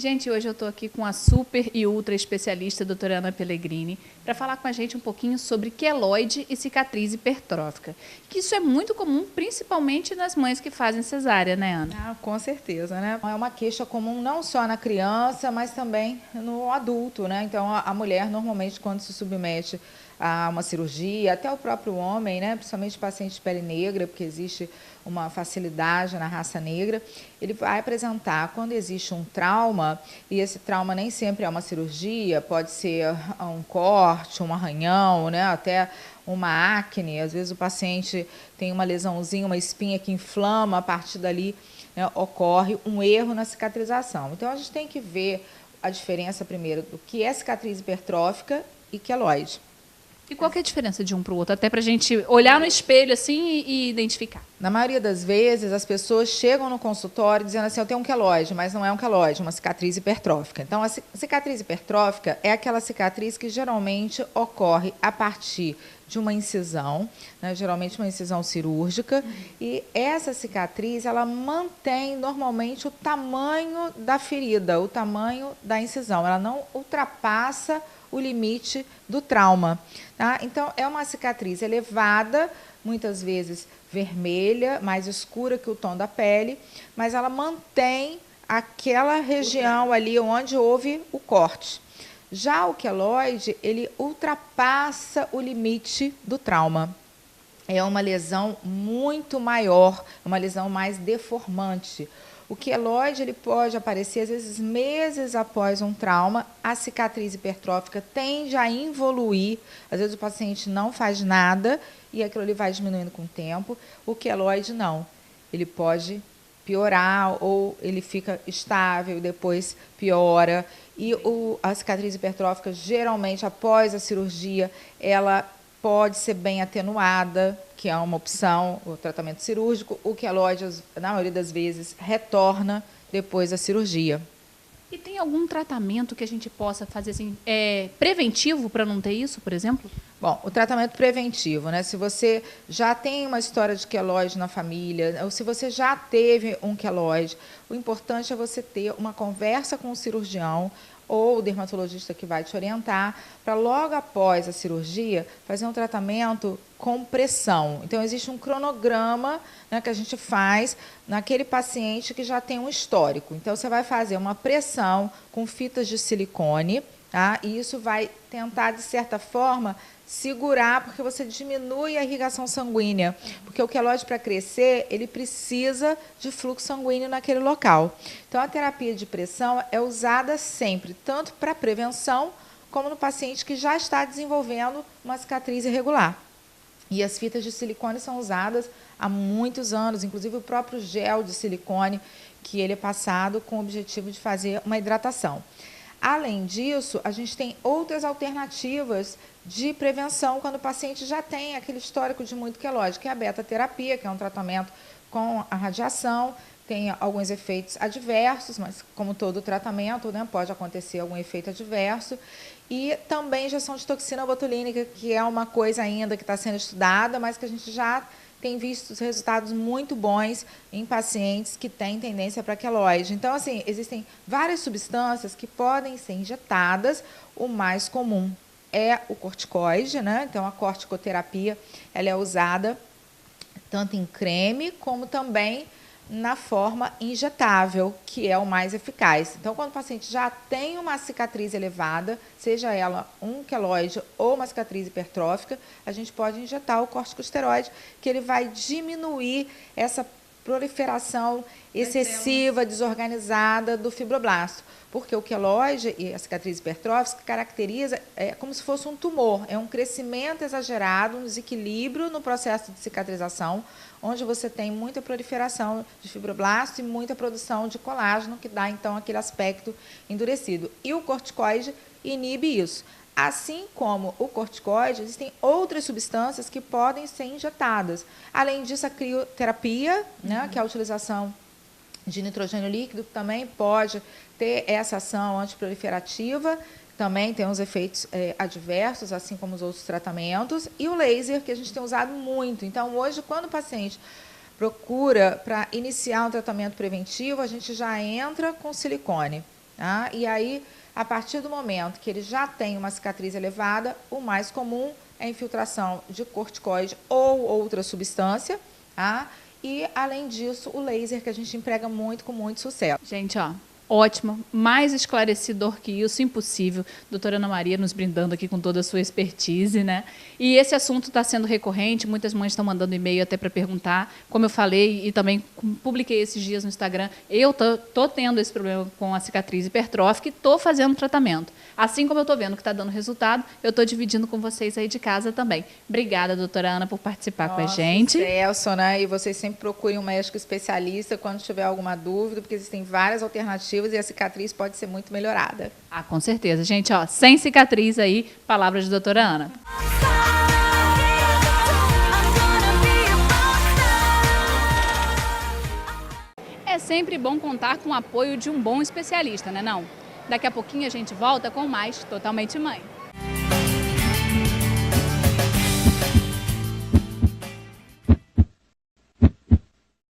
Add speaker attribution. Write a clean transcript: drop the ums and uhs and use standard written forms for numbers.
Speaker 1: Gente, hoje eu estou aqui com a super e ultra especialista doutora Ana Pellegrini para falar com a gente um pouquinho sobre queloide e cicatriz hipertrófica. Que isso é muito comum, principalmente nas mães que fazem cesárea, né, Ana?
Speaker 2: Ah, com certeza, né? É uma queixa comum não só na criança, mas também no adulto, né? Então, a mulher, normalmente, quando se submete a uma cirurgia, até o próprio homem, né? Principalmente paciente de pele negra, porque existe uma facilidade na raça negra, ele vai apresentar quando existe um trauma, e esse trauma nem sempre é uma cirurgia, pode ser um corte, um arranhão, né? Até uma acne. Às vezes o paciente tem uma lesãozinha, uma espinha que inflama, a partir dali, né, ocorre um erro na cicatrização. Então, a gente tem que ver a diferença primeiro do que é cicatriz hipertrófica e queloide.
Speaker 1: E qual que é a diferença de um para o outro? Até para a gente olhar no espelho assim e identificar.
Speaker 2: Na maioria das vezes, as pessoas chegam no consultório dizendo assim, eu tenho um queloide, mas não é um queloide, é uma cicatriz hipertrófica. Então, a cicatriz hipertrófica é aquela cicatriz que geralmente ocorre a partir de uma incisão, né, geralmente uma incisão cirúrgica, e essa cicatriz, ela mantém normalmente o tamanho da ferida, o tamanho da incisão, ela não ultrapassa o limite do trauma. Tá? Então, é uma cicatriz elevada, muitas vezes vermelha, mais escura que o tom da pele, mas ela mantém aquela região ali onde houve o corte. Já o queloide, ele ultrapassa o limite do trauma. É uma lesão muito maior, uma lesão mais deformante. O queloide ele pode aparecer, às vezes, meses após um trauma. A cicatriz hipertrófica tende a involuir. Às vezes, o paciente não faz nada e aquilo ali vai diminuindo com o tempo. O queloide, não. Ele pode piorar ou ele fica estável e depois piora. E a cicatriz hipertrófica, geralmente, após a cirurgia, ela pode ser bem atenuada, que é uma opção, o tratamento cirúrgico. O queloide, na maioria das vezes, retorna depois da cirurgia.
Speaker 1: E tem algum tratamento que a gente possa fazer assim, preventivo para não ter isso, por exemplo?
Speaker 2: Bom, o tratamento preventivo, né? Se você já tem uma história de queloide na família, ou se você já teve um queloide, o importante é você ter uma conversa com o cirurgião ou o dermatologista que vai te orientar, para logo após a cirurgia fazer um tratamento com pressão. Então, existe um cronograma, né, que a gente faz naquele paciente que já tem um histórico. Então, você vai fazer uma pressão com fitas de silicone, tá? E isso vai tentar, de certa forma, segurar, porque você diminui a irrigação sanguínea. Porque o queloide, para crescer, ele precisa de fluxo sanguíneo naquele local. Então, a terapia de pressão é usada sempre, tanto para prevenção, como no paciente que já está desenvolvendo uma cicatriz irregular. E as fitas de silicone são usadas há muitos anos, inclusive o próprio gel de silicone, que ele é passado com o objetivo de fazer uma hidratação. Além disso, a gente tem outras alternativas de prevenção quando o paciente já tem aquele histórico de muito queloide, que é a beta-terapia, que é um tratamento com a radiação, tem alguns efeitos adversos, mas como todo tratamento, né, pode acontecer algum efeito adverso. E também injeção de toxina botulínica, que é uma coisa ainda que está sendo estudada, mas que a gente já tem visto resultados muito bons em pacientes que têm tendência para queloide. Então, assim, existem várias substâncias que podem ser injetadas. O mais comum é o corticoide, né? Então, a corticoterapia ela é usada tanto em creme como também na forma injetável, que é o mais eficaz. Então, quando o paciente já tem uma cicatriz elevada, seja ela um queloide ou uma cicatriz hipertrófica, a gente pode injetar o corticosteroide, que ele vai diminuir essa proliferação excessiva, desorganizada do fibroblasto. Porque o queloide e a cicatriz hipertrófica caracteriza como se fosse um tumor, é um crescimento exagerado, um desequilíbrio no processo de cicatrização, onde você tem muita proliferação de fibroblasto e muita produção de colágeno, que dá, então, aquele aspecto endurecido. E o corticoide inibe isso. Assim como o corticoide, existem outras substâncias que podem ser injetadas. Além disso, a crioterapia, né, que é a utilização de nitrogênio líquido, que também pode ter essa ação antiproliferativa, também tem uns efeitos adversos, assim como os outros tratamentos, e o laser, que a gente tem usado muito. Então, hoje, quando o paciente procura para iniciar um tratamento preventivo, a gente já entra com silicone. Tá? E aí, a partir do momento que ele já tem uma cicatriz elevada, o mais comum é a infiltração de corticoide ou outra substância, tá? E, além disso, o laser, que a gente emprega muito, com muito sucesso.
Speaker 1: Gente, ó, ótimo, mais esclarecedor que isso, impossível. Doutora Ana Maria nos brindando aqui com toda a sua expertise, né? E esse assunto está sendo recorrente, muitas mães estão mandando e-mail até para perguntar. Como eu falei e também publiquei esses dias no Instagram, eu tô tendo esse problema com a cicatriz hipertrófica e estou fazendo tratamento. Assim como eu estou vendo que está dando resultado, eu estou dividindo com vocês aí de casa também. Obrigada, doutora Ana, por participar com a gente.
Speaker 2: Sucesso, né? E vocês sempre procurem um médico especialista quando tiver alguma dúvida, porque existem várias alternativas e a cicatriz pode ser muito melhorada.
Speaker 1: Ah, com certeza. Gente, ó, sem cicatriz aí, palavras de doutora Ana. É sempre bom contar com o apoio de um bom especialista, né não? Daqui a pouquinho a gente volta com mais Totalmente Mãe.